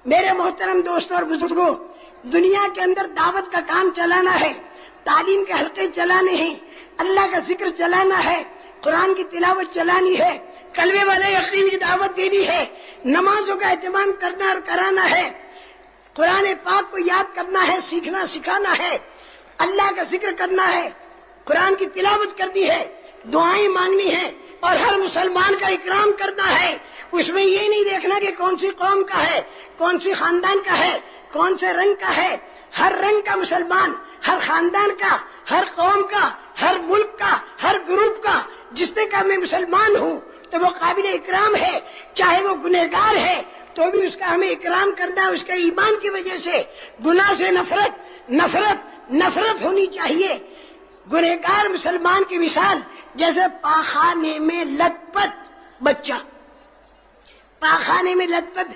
میرے محترم دوستوں اور بزرگوں، دنیا کے اندر دعوت کا کام چلانا ہے، تعلیم کے حلقے چلانے ہیں، اللہ کا ذکر چلانا ہے، قرآن کی تلاوت چلانی ہے، کلمے والے یقین کی دعوت دینی ہے، نمازوں کا اہتمام کرنا اور کرانا ہے، قرآن پاک کو یاد کرنا ہے، سیکھنا سکھانا ہے، اللہ کا ذکر کرنا ہے، قرآن کی تلاوت کرنی ہے، دعائیں مانگنی ہے، اور ہر مسلمان کا اکرام کرنا ہے۔ اس میں یہ نہیں دیکھنا کہ کون سی قوم کا ہے، کون سی خاندان کا ہے، کون سے رنگ کا ہے، ہر رنگ کا مسلمان، ہر خاندان کا، ہر قوم کا، ہر ملک کا، ہر گروپ کا جس نے کہا میں مسلمان ہوں تو وہ قابل اکرام ہے، چاہے وہ گنہگار ہے تو بھی اس کا ہمیں اکرام کرنا ہے۔ اس کے ایمان کی وجہ سے گناہ سے نفرت ہونی چاہیے۔ گنہگار مسلمان کی مثال جیسے پاخانے میں لت پت بچہ، پاخانے میں لت پت